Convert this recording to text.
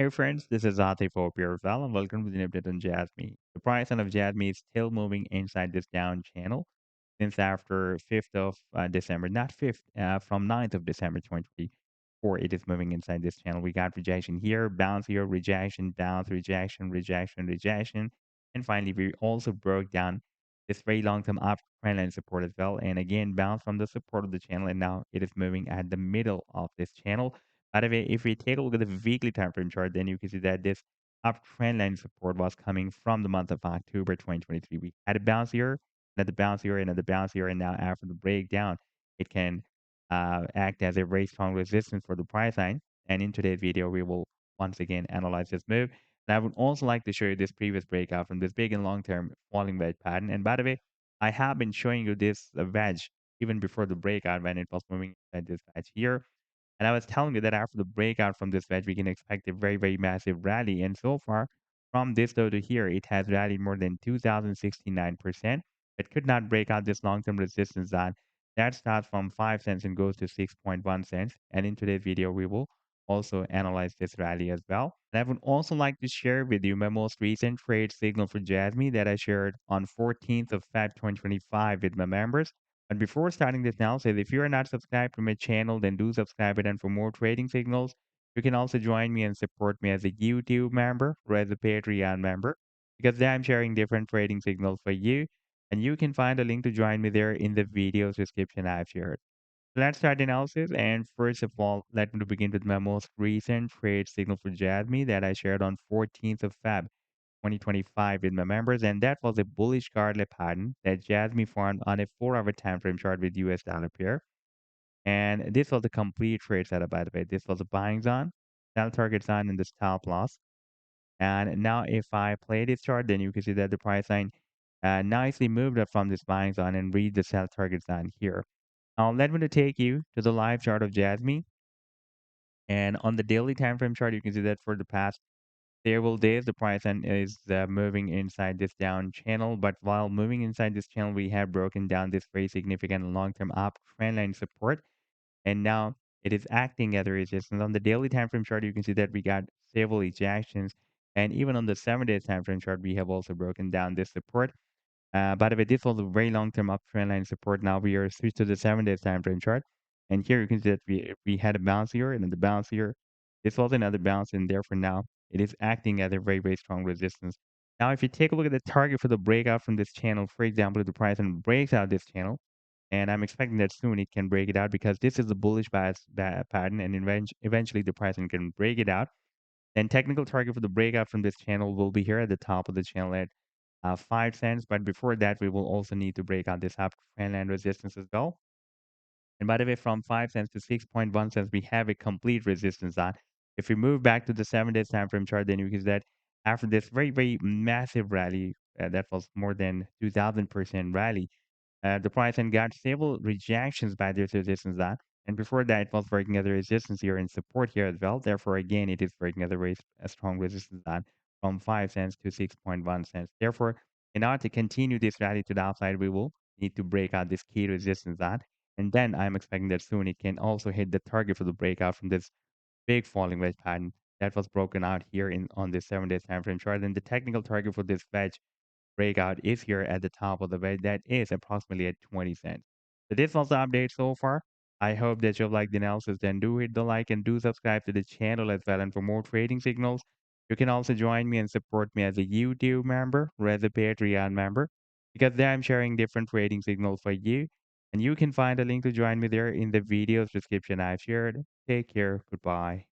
Hey friends, this is Ati for Purefell and welcome to the update on JASMY. The price of JASMY is still moving inside this down channel since after 5th of December, not 5th, from 9th of December 2024, it is moving inside this channel. We got rejection here, rejection, bounce, rejection, rejection, rejection. And finally, we also broke down this very long-term up trend line support as well. And again, bounce from the support of the channel. And now it is moving at the middle of this channel. By the way, if we take a look at the weekly time frame chart, then you can see that this uptrend line support was coming from the month of October 2023. We had a bounce here, another bounce here, another bounce here, and now after the breakdown, it can act as a very strong resistance for the price line. And in today's video, we will once again analyze this move. And I would also like to show you this previous breakout from this big and long-term falling wedge pattern. And by the way, I have been showing you this wedge even before the breakout when it was moving at this wedge here. And I was telling you that after the breakout from this wedge, we can expect a very, very massive rally. And so far, from this low to here, it has rallied more than 2,069%. It could not break out this long-term resistance zone. That starts from 5 cents and goes to 6.1 cents. And in today's video, we will also analyze this rally as well. And I would also like to share with you my most recent trade signal for JASMY that I shared on 14th of Feb 2025 with my members. But before starting this analysis, if you are not subscribed to my channel, then do subscribe it. And for more trading signals, you can also join me and support me as a YouTube member or as a Patreon member because there I'm sharing different trading signals for you. And you can find a link to join me there in the video's description I've shared. So let's start the analysis. And first of all, let me begin with my most recent trade signal for JASMY that I shared on 14th of Feb 2025 with my members. And that was a bullish candle pattern that JASMY formed on a 4-hour time frame chart with US dollar pair. And this was a complete trade setup, by the way. This was a buying zone, sell target zone, and the stop loss. And now if I play this chart, then you can see that the price line nicely moved up from this buying zone and read the sell target zone here. Now let me to take you to the live chart of JASMY. And on the daily time frame chart, you can see that for the past several days, the price line is moving inside this down channel. But while moving inside this channel, we have broken down this very significant long-term up trend line support. And now it is acting as a resistance. On the daily time frame chart, you can see that we got several ejections. And even on the 7-day time frame chart, we have also broken down this support. By the way, this was a very long-term uptrend line support. Now we are switched to the 7-day time frame chart. And here you can see that we had a bounce here and then the bounce here. This was another bounce, and therefore now it is acting as a very, very strong resistance. Now, if you take a look at the target for the breakout from this channel, for example, if the price and breaks out this channel, and I'm expecting that soon it can break it out because this is a bullish bias pattern, and eventually the pricing can break it out. Then technical target for the breakout from this channel will be here at the top of the channel at 5 cents. But before that, we will also need to break out this up trend line resistance as well. And by the way, from 5 cents to 6.1 cents, we have a complete resistance on. If we move back to the 7-day time frame chart, then you can see that after this very, very massive rally, that was more than 2,000% rally, the price and got several rejections by this resistance line. And before that, it was working as a resistance here and support here as well. Therefore, again, it is working as a strong resistance line from 5 cents to 6.1 cents. Therefore, in order to continue this rally to the upside, we will need to break out this key resistance line. And then I'm expecting that soon it can also hit the target for the breakout from this big falling wedge pattern that was broken out here in on this 7-day time frame chart. And the technical target for this wedge breakout is here at the top of the wedge. That is approximately at 20 cents. So this was the update so far. I hope that you like the analysis. Then do hit the like and do subscribe to the channel as well. And for more trading signals, you can also join me and support me as a YouTube member or as a Patreon member because there I'm sharing different trading signals for you. And you can find a link to join me there in the video's description I've shared. Take care. Goodbye.